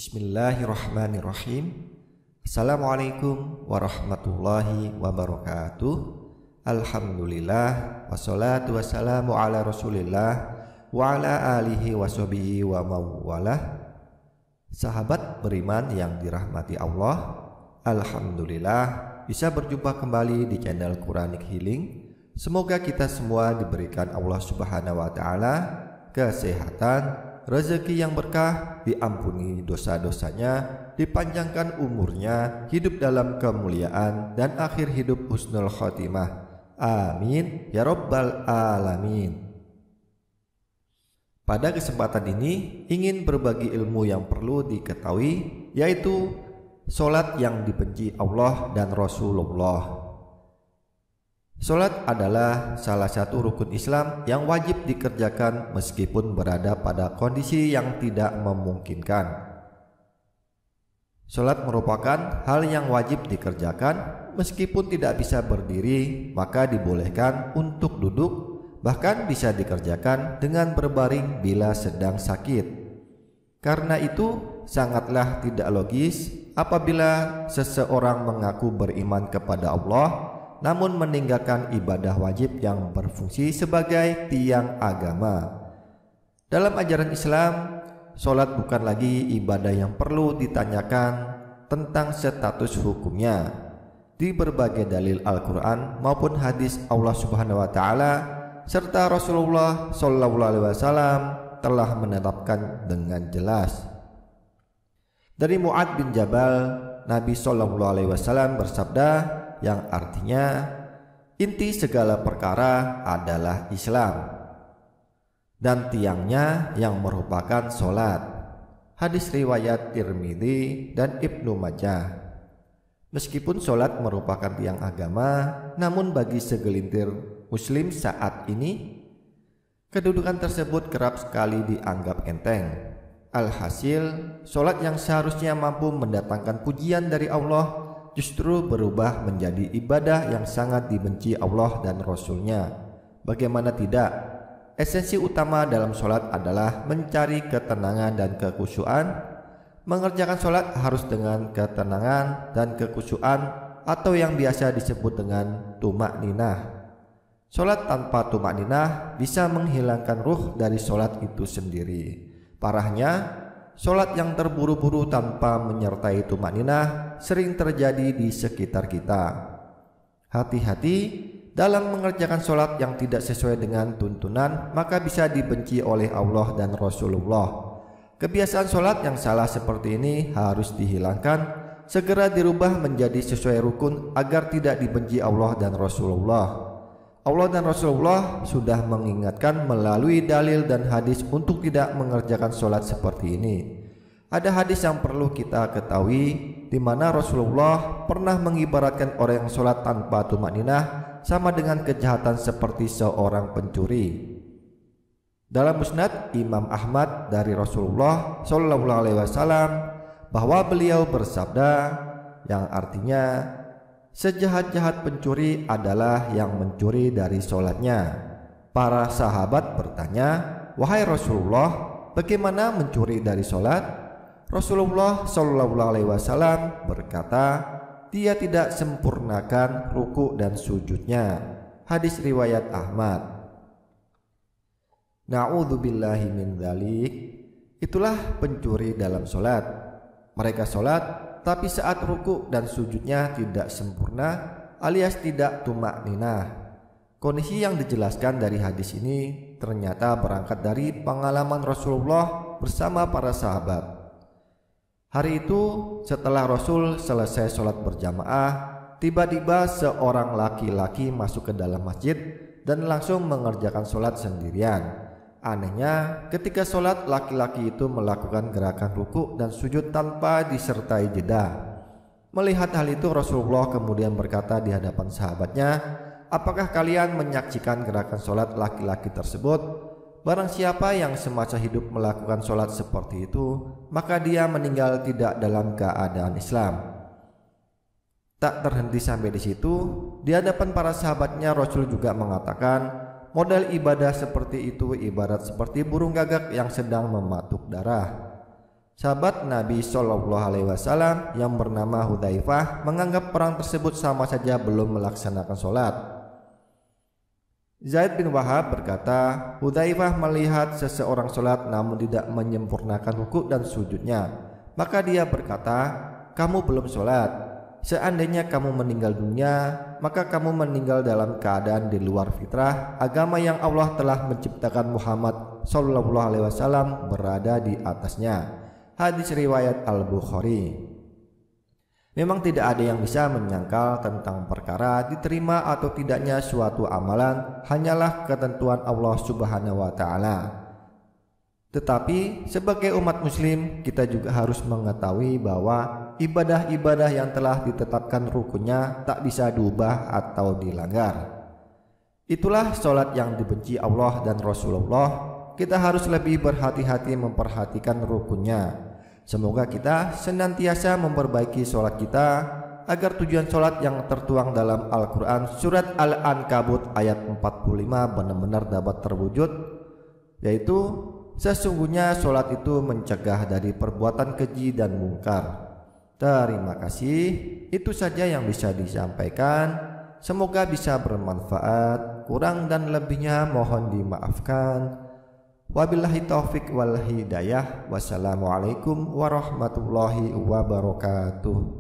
Bismillahirrahmanirrahim. Assalamualaikum warahmatullahi wabarakatuh. Alhamdulillah, wassalatu wassalamu ala rasulillah wa ala alihi washabihi wa mawalah. Sahabat beriman yang dirahmati Allah, alhamdulillah bisa berjumpa kembali di channel Quranic Healing. Semoga kita semua diberikan Allah Subhanahu wa taala kesehatan, rezeki yang berkah, diampuni dosa-dosanya, dipanjangkan umurnya, hidup dalam kemuliaan, dan akhir hidup husnul khotimah. Amin ya rabbal alamin. Pada kesempatan ini ingin berbagi ilmu yang perlu diketahui, yaitu sholat yang dibenci Allah dan Rasulullah. Sholat adalah salah satu rukun Islam yang wajib dikerjakan meskipun berada pada kondisi yang tidak memungkinkan. Sholat merupakan hal yang wajib dikerjakan meskipun tidak bisa berdiri, maka dibolehkan untuk duduk, bahkan bisa dikerjakan dengan berbaring bila sedang sakit. Karena itu sangatlah tidak logis apabila seseorang mengaku beriman kepada Allah namun meninggalkan ibadah wajib yang berfungsi sebagai tiang agama. Dalam ajaran Islam, sholat bukan lagi ibadah yang perlu ditanyakan tentang status hukumnya. Di berbagai dalil Al-Quran maupun hadis Allah Subhanahu wa taala serta Rasulullah Shallallahu alaihi wasallam telah menetapkan dengan jelas. Dari Mu'adz bin Jabal, Nabi Shallallahu alaihi wasallam bersabda, yang artinya inti segala perkara adalah Islam dan tiangnya yang merupakan sholat. Hadis riwayat Tirmidzi dan Ibnu Majah. Meskipun sholat merupakan tiang agama, namun bagi segelintir muslim saat ini kedudukan tersebut kerap sekali dianggap enteng. Alhasil, sholat yang seharusnya mampu mendatangkan pujian dari Allah justru berubah menjadi ibadah yang sangat dibenci Allah dan Rasul-Nya. Bagaimana tidak? Esensi utama dalam sholat adalah mencari ketenangan dan kekhusyuan. Mengerjakan sholat harus dengan ketenangan dan kekhusyuan atau yang biasa disebut dengan tumakninah. Sholat tanpa tumakninah bisa menghilangkan ruh dari sholat itu sendiri. Parahnya, sholat yang terburu-buru tanpa menyertai tumakninah sering terjadi di sekitar kita. Hati-hati dalam mengerjakan sholat yang tidak sesuai dengan tuntunan, maka bisa dibenci oleh Allah dan Rasulullah. Kebiasaan sholat yang salah seperti ini harus dihilangkan, segera dirubah menjadi sesuai rukun agar tidak dibenci Allah dan Rasulullah. Allah dan Rasulullah sudah mengingatkan melalui dalil dan hadis untuk tidak mengerjakan sholat seperti ini. Ada hadis yang perlu kita ketahui, di mana Rasulullah pernah mengibaratkan orang yang sholat tanpa tumakninah sama dengan kejahatan seperti seorang pencuri. Dalam Musnad Imam Ahmad dari Rasulullah Shallallahu alaihi wasallam bahwa beliau bersabda, yang artinya sejahat-jahat pencuri adalah yang mencuri dari sholatnya. Para sahabat bertanya, wahai Rasulullah, bagaimana mencuri dari sholat? Rasulullah Shallallahu alaihi wasallam berkata, dia tidak sempurnakan ruku dan sujudnya. Hadis riwayat Ahmad. Na'udzubillahi min dzalik. Itulah pencuri dalam sholat. Mereka sholat tapi saat ruku dan sujudnya tidak sempurna alias tidak tumakninah. Kondisi yang dijelaskan dari hadis ini ternyata berangkat dari pengalaman Rasulullah bersama para sahabat. Hari itu setelah Rasul selesai sholat berjamaah, tiba-tiba seorang laki-laki masuk ke dalam masjid dan langsung mengerjakan sholat sendirian. Anehnya, ketika sholat laki-laki itu melakukan gerakan ruku dan sujud tanpa disertai jeda. Melihat hal itu, Rasulullah kemudian berkata di hadapan sahabatnya, apakah kalian menyaksikan gerakan sholat laki-laki tersebut? Barang siapa yang semasa hidup melakukan sholat seperti itu, maka dia meninggal tidak dalam keadaan Islam. Tak terhenti sampai di situ, di hadapan para sahabatnya Rasul juga mengatakan, model ibadah seperti itu ibarat seperti burung gagak yang sedang mematuk darah. Sahabat Nabi Shallallahu Alaihi Wasallam yang bernama Hudzaifah menganggap orang tersebut sama saja belum melaksanakan sholat. Zaid bin Wahab berkata, Hudzaifah melihat seseorang sholat namun tidak menyempurnakan rukuk dan sujudnya. Maka dia berkata, kamu belum sholat. Seandainya kamu meninggal dunia, maka kamu meninggal dalam keadaan di luar fitrah agama yang Allah telah menciptakan Muhammad Shallallahu Alaihi Wasallam berada di atasnya. Hadis riwayat Al-Bukhari. Memang tidak ada yang bisa menyangkal tentang perkara diterima atau tidaknya suatu amalan, hanyalah ketentuan Allah Subhanahu wa taala. Tetapi sebagai umat muslim, kita juga harus mengetahui bahwa ibadah-ibadah yang telah ditetapkan rukunnya tak bisa diubah atau dilanggar. Itulah sholat yang dibenci Allah dan Rasulullah. Kita harus lebih berhati-hati memperhatikan rukunnya. Semoga kita senantiasa memperbaiki sholat kita agar tujuan sholat yang tertuang dalam Al-Quran surat Al-Ankabut ayat 45 benar-benar dapat terwujud, yaitu sesungguhnya sholat itu mencegah dari perbuatan keji dan mungkar. Terima kasih, itu saja yang bisa disampaikan. Semoga bisa bermanfaat. Kurang dan lebihnya mohon dimaafkan. Wabillahi taufik wal hidayah. Wassalamualaikum warahmatullahi wabarakatuh.